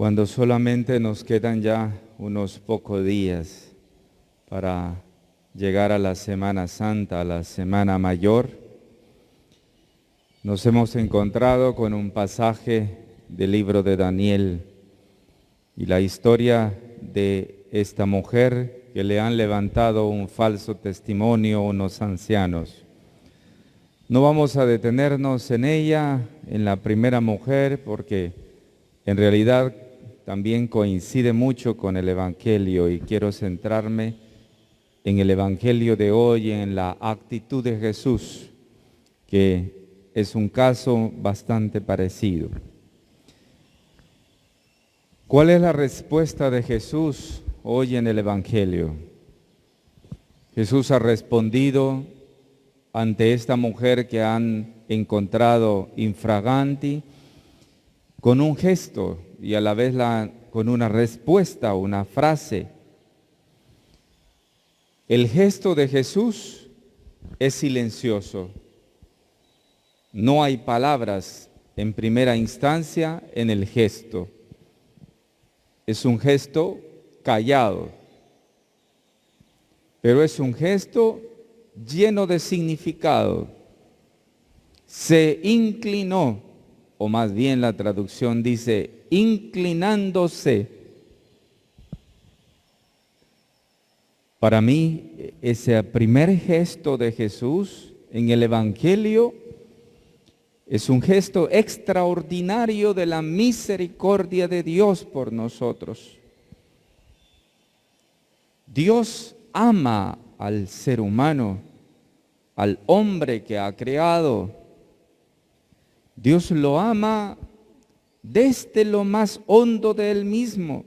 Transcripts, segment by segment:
cuando solamente nos quedan ya unos pocos días para llegar a la Semana Santa, a la Semana Mayor, nos hemos encontrado con un pasaje del libro de Daniel y la historia de esta mujer que le han levantado un falso testimonio unos ancianos. No vamos a detenernos en ella, en la primera mujer, porque en realidad también coincide mucho con el Evangelio y quiero centrarme en el Evangelio de hoy, en la actitud de Jesús, que es un caso bastante parecido. ¿Cuál es la respuesta de Jesús hoy en el Evangelio? Jesús ha respondido ante esta mujer que han encontrado infraganti con un gesto y a la vez con una respuesta, una frase. El gesto de Jesús es silencioso. No hay palabras en primera instancia en el gesto. Es un gesto callado, pero es un gesto lleno de significado. Se inclinó, o más bien la traducción dice, inclinándose. Para mí, ese primer gesto de Jesús en el Evangelio es un gesto extraordinario de la misericordia de Dios por nosotros. Dios ama al ser humano, al hombre que ha creado. Dios lo ama desde lo más hondo de él mismo.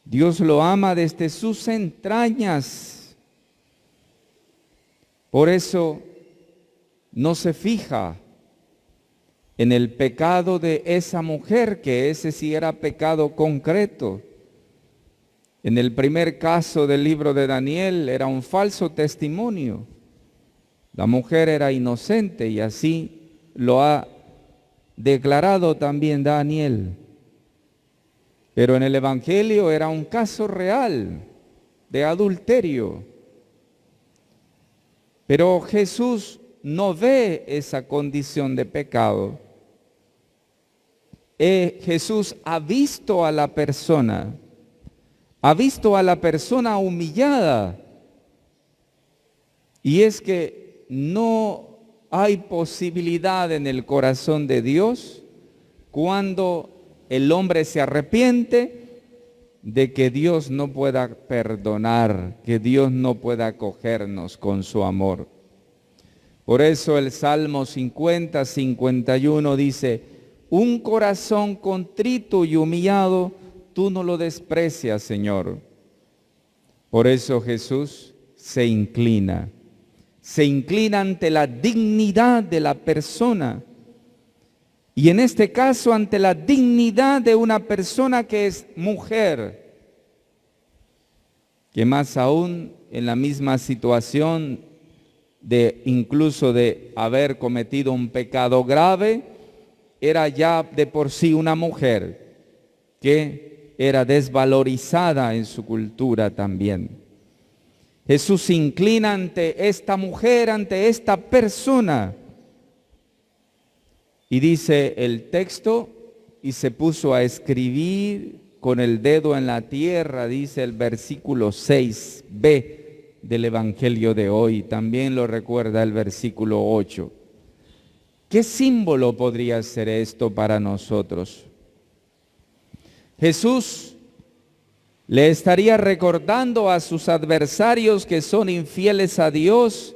Dios lo ama desde sus entrañas. Por eso no se fija en el pecado de esa mujer, que ese sí era pecado concreto. En el primer caso del libro de Daniel era un falso testimonio. La mujer era inocente y así lo ha declarado también Daniel. Pero en el Evangelio era un caso real de adulterio. Pero Jesús no ve esa condición de pecado. Jesús ha visto a la persona humillada. Y es que no hay posibilidad en el corazón de Dios cuando el hombre se arrepiente de que Dios no pueda perdonar, que Dios no pueda acogernos con su amor. Por eso el Salmo 50, 51 dice, un corazón contrito y humillado, tú no lo desprecias, Señor. Por eso Jesús se inclina ante la dignidad de la persona. Y en este caso, ante la dignidad de una persona que es mujer, que más aún en la misma situación incluso de haber cometido un pecado grave, era ya de por sí una mujer que era desvalorizada en su cultura también. Jesús se inclina ante esta mujer, ante esta persona. Y dice el texto, y se puso a escribir con el dedo en la tierra, dice el versículo 6b del Evangelio de hoy. También lo recuerda el versículo 8. ¿Qué símbolo podría ser esto para nosotros? Jesús le estaría recordando a sus adversarios que son infieles a Dios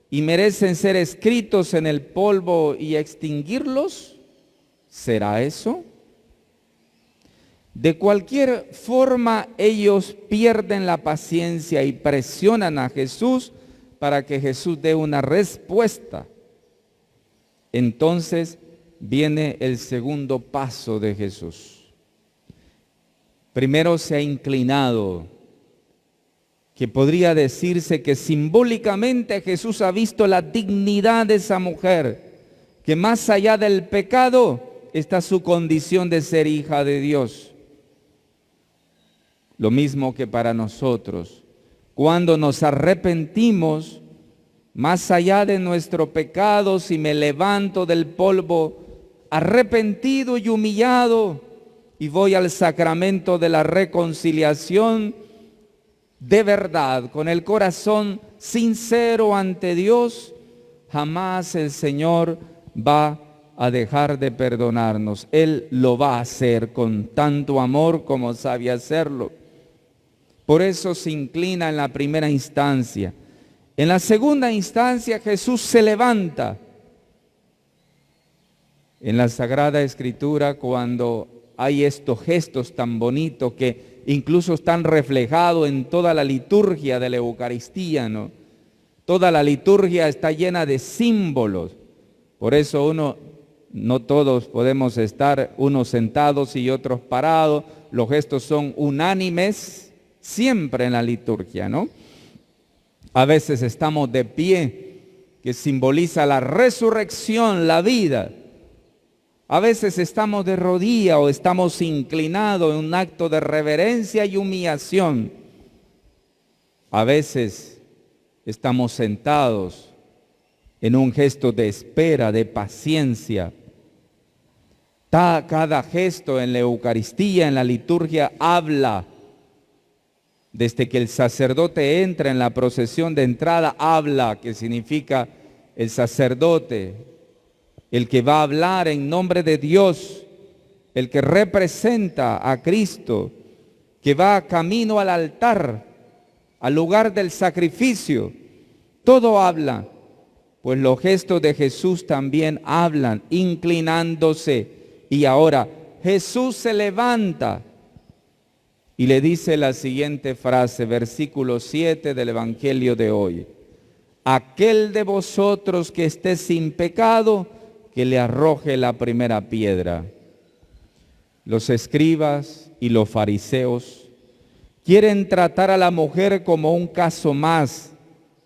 y merecen ser escritos en el polvo y extinguirlos. ¿Será eso? De cualquier forma, ellos pierden la paciencia y presionan a Jesús para que Jesús dé una respuesta. Entonces viene el segundo paso de Jesús. Primero se ha inclinado, que podría decirse que simbólicamente Jesús ha visto la dignidad de esa mujer, que más allá del pecado, está su condición de ser hija de Dios. Lo mismo que para nosotros. Cuando nos arrepentimos, más allá de nuestro pecado, si me levanto del polvo arrepentido y humillado y voy al sacramento de la reconciliación, de verdad, con el corazón sincero ante Dios, jamás el Señor va a dejar de perdonarnos. Él lo va a hacer con tanto amor como sabe hacerlo. Por eso se inclina en la primera instancia. En la segunda instancia Jesús se levanta. En la Sagrada Escritura, cuando hay estos gestos tan bonitos que incluso están reflejados en toda la liturgia de la Eucaristía, ¿no? Toda la liturgia está llena de símbolos. Por eso no todos podemos estar unos sentados y otros parados. Los gestos son unánimes siempre en la liturgia, ¿no? A veces estamos de pie, que simboliza la resurrección, la vida. A veces estamos de rodillas o estamos inclinados en un acto de reverencia y humillación. A veces estamos sentados en un gesto de espera, de paciencia. Cada gesto en la Eucaristía, en la liturgia, habla. Desde que el sacerdote entra en la procesión de entrada, habla, que significa el sacerdote, el que va a hablar en nombre de Dios, el que representa a Cristo, que va camino al altar, al lugar del sacrificio. Todo habla, pues los gestos de Jesús también hablan, inclinándose. Y ahora Jesús se levanta y le dice la siguiente frase, versículo 7 del Evangelio de hoy. Aquel de vosotros que esté sin pecado, que le arroje la primera piedra. Los escribas y los fariseos quieren tratar a la mujer como un caso más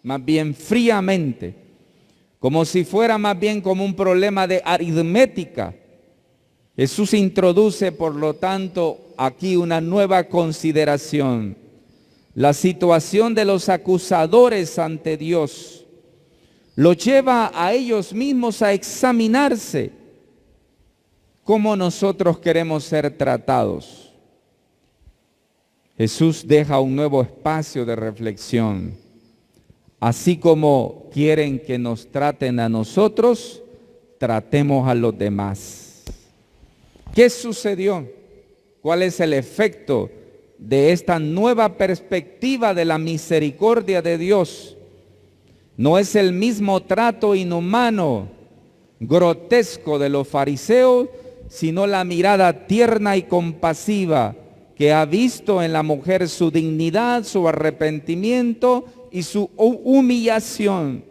bien fríamente, como si fuera más bien como un problema de aritmética. Jesús introduce, por lo tanto, aquí una nueva consideración. La situación de los acusadores ante Dios los lleva a ellos mismos a examinarse cómo nosotros queremos ser tratados. Jesús deja un nuevo espacio de reflexión. Así como quieren que nos traten a nosotros, tratemos a los demás. ¿Qué sucedió? ¿Cuál es el efecto de esta nueva perspectiva de la misericordia de Dios? No es el mismo trato inhumano, grotesco de los fariseos, sino la mirada tierna y compasiva que ha visto en la mujer su dignidad, su arrepentimiento y su humillación.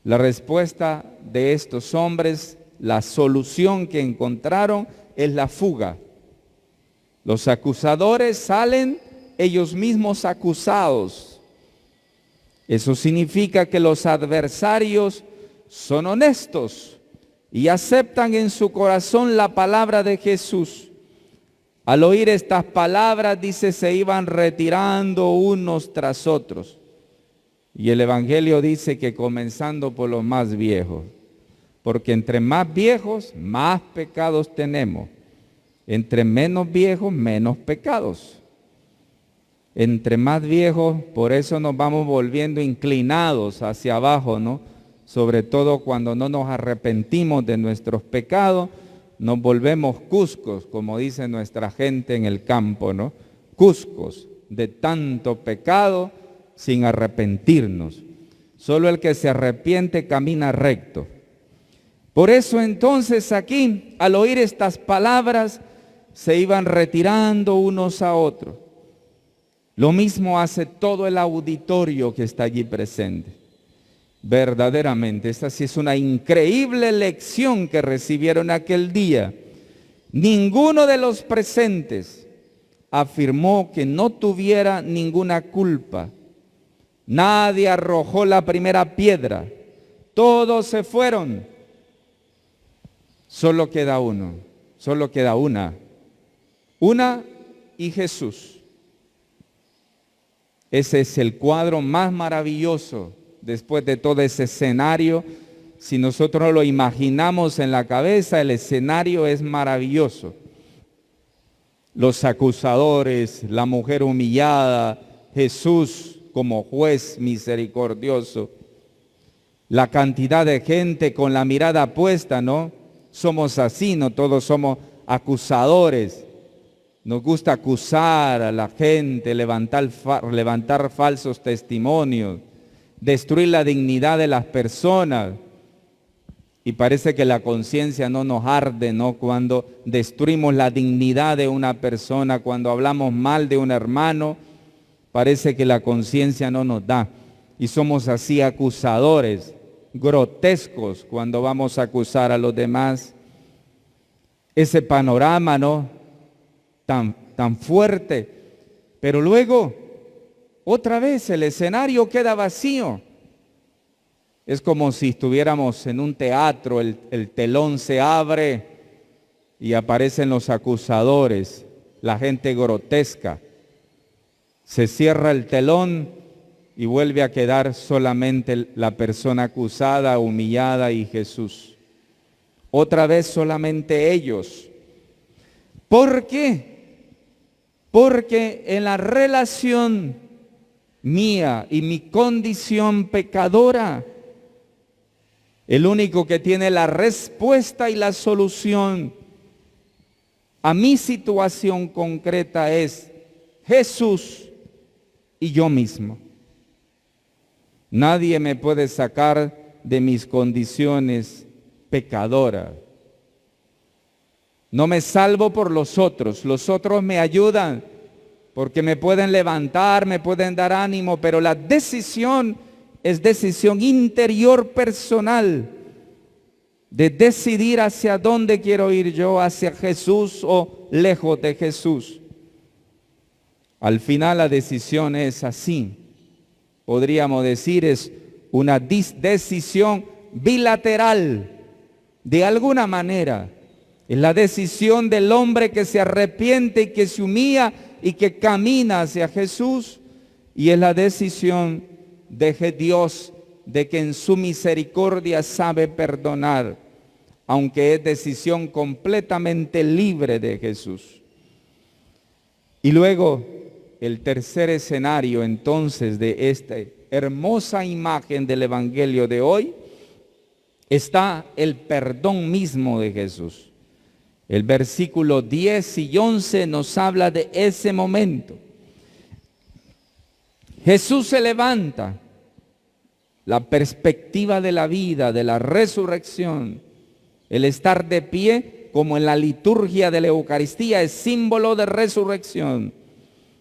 La respuesta de estos hombres, la solución que encontraron, es la fuga. Los acusadores salen ellos mismos acusados. Eso significa que los adversarios son honestos y aceptan en su corazón la palabra de Jesús. Al oír estas palabras, dice, se iban retirando unos tras otros. Y el Evangelio dice que comenzando por los más viejos, porque entre más viejos, más pecados tenemos. Entre menos viejos, menos pecados. Entre más viejos, por eso nos vamos volviendo inclinados hacia abajo, ¿no? Sobre todo cuando no nos arrepentimos de nuestros pecados, nos volvemos cuscos, como dice nuestra gente en el campo, ¿no? Cuscos de tanto pecado sin arrepentirnos. Solo el que se arrepiente camina recto. Por eso entonces aquí, al oír estas palabras, se iban retirando unos a otros. Lo mismo hace todo el auditorio que está allí presente. Verdaderamente, esta sí es una increíble lección que recibieron aquel día. Ninguno de los presentes afirmó que no tuviera ninguna culpa. Nadie arrojó la primera piedra. Todos se fueron. Solo queda uno, solo queda una y Jesús. Ese es el cuadro más maravilloso después de todo ese escenario. Si nosotros lo imaginamos en la cabeza, el escenario es maravilloso. Los acusadores, la mujer humillada, Jesús como juez misericordioso, la cantidad de gente con la mirada puesta, ¿no? Somos así, no todos somos acusadores. Nos gusta acusar a la gente, levantar falsos testimonios, destruir la dignidad de las personas. Y parece que la conciencia no nos arde, ¿no? Cuando destruimos la dignidad de una persona, cuando hablamos mal de un hermano, parece que la conciencia no nos da. Y somos así acusadores, grotescos cuando vamos a acusar a los demás. Ese panorama, ¿no? Tan fuerte. Pero luego, otra vez el escenario queda vacío. Es como si estuviéramos en un teatro, el telón se abre y aparecen los acusadores, la gente grotesca. Se cierra el telón y vuelve a quedar solamente la persona acusada, humillada y Jesús. Otra vez solamente ellos. ¿Por qué? Porque en la relación mía y mi condición pecadora, el único que tiene la respuesta y la solución a mi situación concreta es Jesús y yo mismo. Nadie me puede sacar de mis condiciones pecadoras. No me salvo por los otros me ayudan porque me pueden levantar, me pueden dar ánimo, pero la decisión es decisión interior personal de decidir hacia dónde quiero ir yo, hacia Jesús o lejos de Jesús. Al final la decisión es así. Podríamos decir es una decisión bilateral. De alguna manera, es la decisión del hombre que se arrepiente y que se humilla y que camina hacia Jesús. Y es la decisión de Dios, de que en su misericordia sabe perdonar, aunque es decisión completamente libre de Jesús. Y luego, el tercer escenario entonces de esta hermosa imagen del Evangelio de hoy, está el perdón mismo de Jesús. El versículo 10 y 11 nos habla de ese momento. Jesús se levanta, la perspectiva de la vida, de la resurrección, el estar de pie, como en la liturgia de la Eucaristía, es símbolo de resurrección.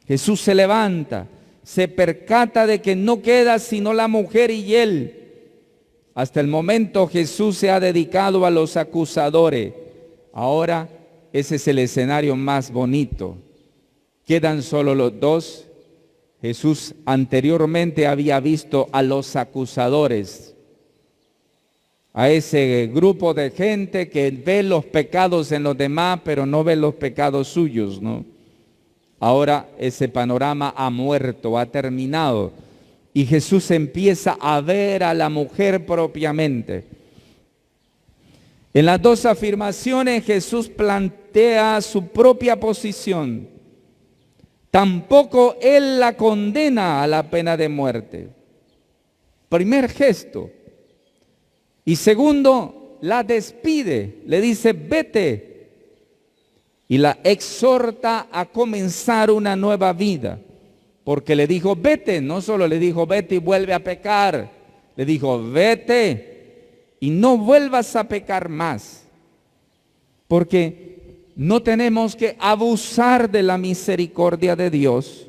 Jesús se levanta, se percata de que no queda sino la mujer y él. Hasta el momento Jesús se ha dedicado a los acusadores. Ahora ese es el escenario más bonito. Quedan solo los dos. Jesús anteriormente había visto a los acusadores, a ese grupo de gente que ve los pecados en los demás, pero no ve los pecados suyos, ¿no? Ahora ese panorama ha muerto, ha terminado, y Jesús empieza a ver a la mujer propiamente. En las dos afirmaciones Jesús plantea su propia posición. Tampoco Él la condena a la pena de muerte. Primer gesto. Y segundo, la despide, le dice, vete. Y la exhorta a comenzar una nueva vida. Porque le dijo, vete, no solo le dijo, vete y vuelve a pecar. Le dijo, vete y no vuelvas a pecar más. Porque no tenemos que abusar de la misericordia de Dios.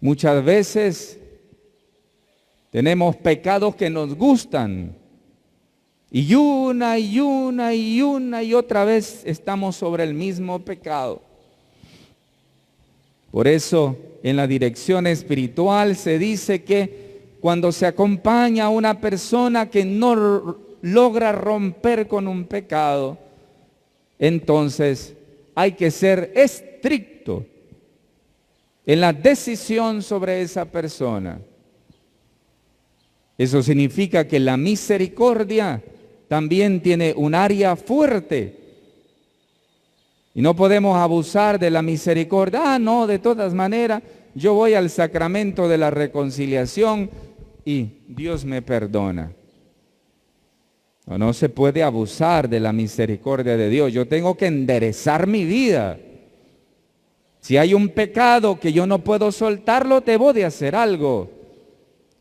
Muchas veces tenemos pecados que nos gustan y una y otra vez estamos sobre el mismo pecado. Por eso en la dirección espiritual se dice que cuando se acompaña a una persona que no logra romper con un pecado, entonces hay que ser estricto en la decisión sobre esa persona. Eso significa que la misericordia también tiene un área fuerte. Y no podemos abusar de la misericordia. No, de todas maneras, yo voy al sacramento de la reconciliación y Dios me perdona. No se puede abusar de la misericordia de Dios. Yo tengo que enderezar mi vida. Si hay un pecado que yo no puedo soltarlo, debo de hacer algo.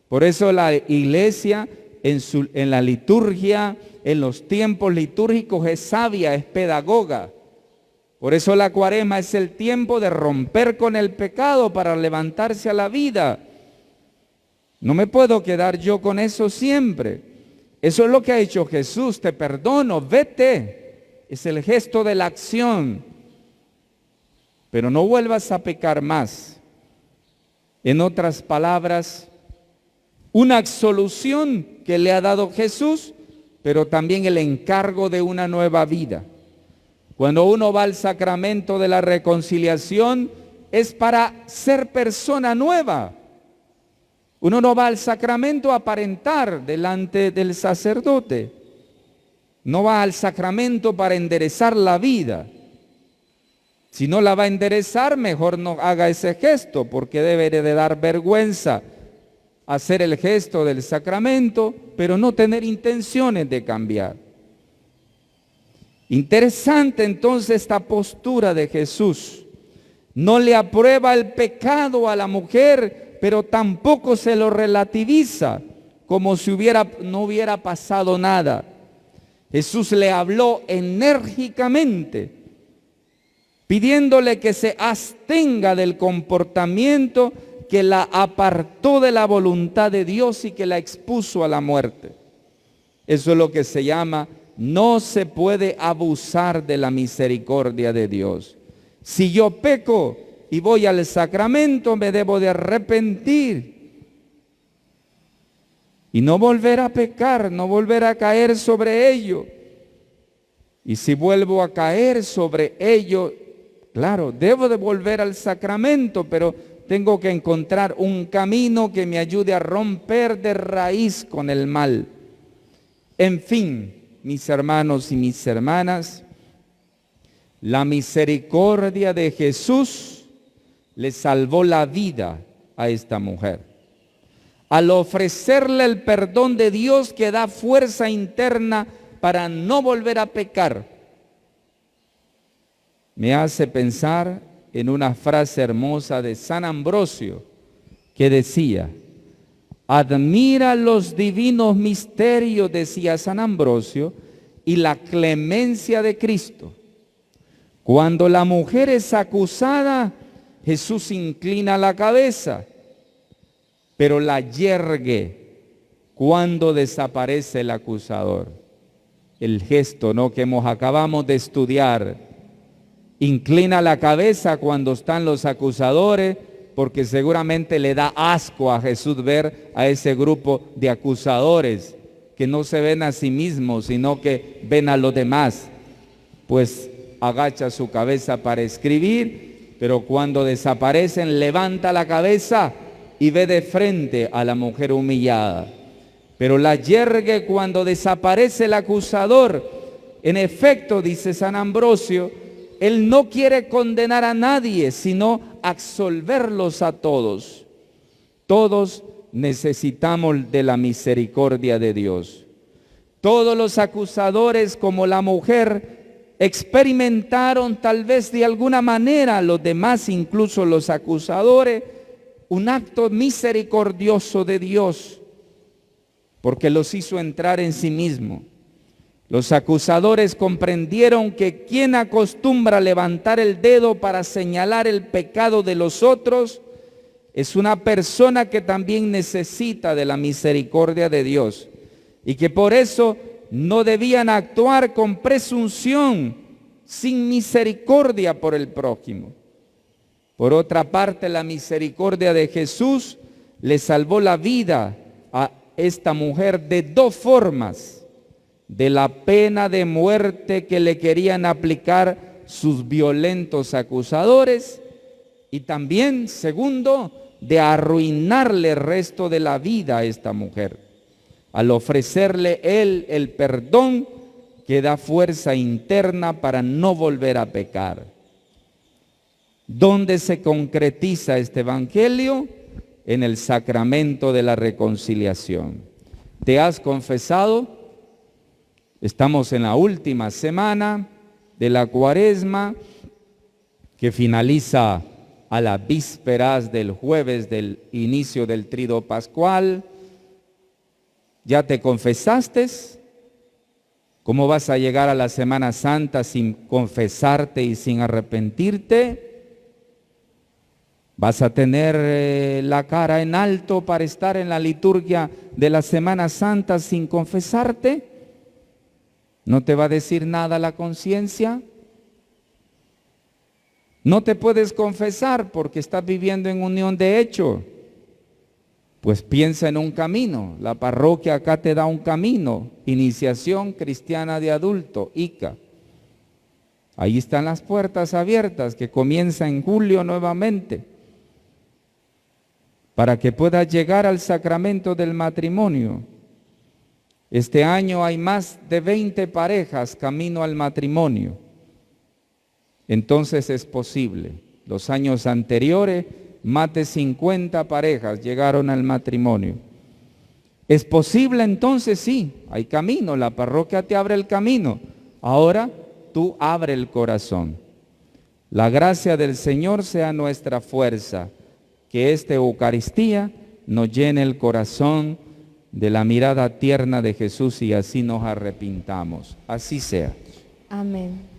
Por eso la iglesia en la liturgia, en los tiempos litúrgicos es sabia, es pedagoga. Por eso la cuaresma es el tiempo de romper con el pecado para levantarse a la vida. No me puedo quedar yo con eso siempre. Eso es lo que ha hecho Jesús. Te perdono, vete. Es el gesto de la acción. Pero no vuelvas a pecar más. En otras palabras, una absolución que le ha dado Jesús, pero también el encargo de una nueva vida. Cuando uno va al sacramento de la reconciliación, es para ser persona nueva. Uno no va al sacramento a aparentar delante del sacerdote. No va al sacramento para enderezar la vida. Si no la va a enderezar, mejor no haga ese gesto, porque debe de dar vergüenza hacer el gesto del sacramento, pero no tener intenciones de cambiar. Interesante entonces esta postura de Jesús. No le aprueba el pecado a la mujer, pero tampoco se lo relativiza, como si no hubiera pasado nada. Jesús le habló enérgicamente, pidiéndole que se abstenga del comportamiento que la apartó de la voluntad de Dios y que la expuso a la muerte. Eso es lo que se llama: no se puede abusar de la misericordia de Dios. Si yo peco y voy al sacramento, me debo de arrepentir y no volver a pecar, no volver a caer sobre ello. Y si vuelvo a caer sobre ello, claro, debo de volver al sacramento, pero tengo que encontrar un camino que me ayude a romper de raíz con el mal. En fin, mis hermanos y mis hermanas, la misericordia de Jesús le salvó la vida a esta mujer. Al ofrecerle el perdón de Dios que da fuerza interna para no volver a pecar, me hace pensar en una frase hermosa de San Ambrosio que decía: admira los divinos misterios, decía San Ambrosio, y la clemencia de Cristo. Cuando la mujer es acusada, Jesús inclina la cabeza, pero la yergue cuando desaparece el acusador. El gesto, ¿no?, que acabamos de estudiar. Inclina la cabeza cuando están los acusadores, porque seguramente le da asco a Jesús ver a ese grupo de acusadores que no se ven a sí mismos, sino que ven a los demás. Pues agacha su cabeza para escribir, pero cuando desaparecen levanta la cabeza y ve de frente a la mujer humillada. Pero la yergue cuando desaparece el acusador. En efecto, dice San Ambrosio, él no quiere condenar a nadie, sino absolverlos a todos. Todos necesitamos de la misericordia de Dios. Todos los acusadores, como la mujer, experimentaron tal vez de alguna manera, los demás, incluso los acusadores, un acto misericordioso de Dios, porque los hizo entrar en sí mismo. Los acusadores comprendieron que quien acostumbra a levantar el dedo para señalar el pecado de los otros es una persona que también necesita de la misericordia de Dios y que por eso no debían actuar con presunción, sin misericordia por el prójimo. Por otra parte, la misericordia de Jesús le salvó la vida a esta mujer de dos formas. de la pena de muerte que le querían aplicar sus violentos acusadores, y también, segundo, de arruinarle el resto de la vida a esta mujer, al ofrecerle él el perdón que da fuerza interna para no volver a pecar. ¿Dónde se concretiza este evangelio? En el sacramento de la reconciliación. ¿Te has confesado? Estamos en la última semana de la Cuaresma, que finaliza a las vísperas del jueves del inicio del Tríodo Pascual. ¿Ya te confesaste? ¿Cómo vas a llegar a la Semana Santa sin confesarte y sin arrepentirte? ¿Vas a tener la cara en alto para estar en la liturgia de la Semana Santa sin confesarte? ¿No te va a decir nada la conciencia? No te puedes confesar porque estás viviendo en unión de hecho. Pues piensa en un camino. La parroquia acá te da un camino. Iniciación Cristiana de Adulto, ICA. Ahí están las puertas abiertas, que comienza en julio nuevamente, para que puedas llegar al sacramento del matrimonio. Este año hay más de 20 parejas camino al matrimonio. Entonces es posible. Los años anteriores, más de 50 parejas llegaron al matrimonio. ¿Es posible entonces? Sí, hay camino, la parroquia te abre el camino. Ahora tú abre el corazón. La gracia del Señor sea nuestra fuerza, que esta Eucaristía nos llene el corazón de la mirada tierna de Jesús y así nos arrepintamos. Así sea. Amén.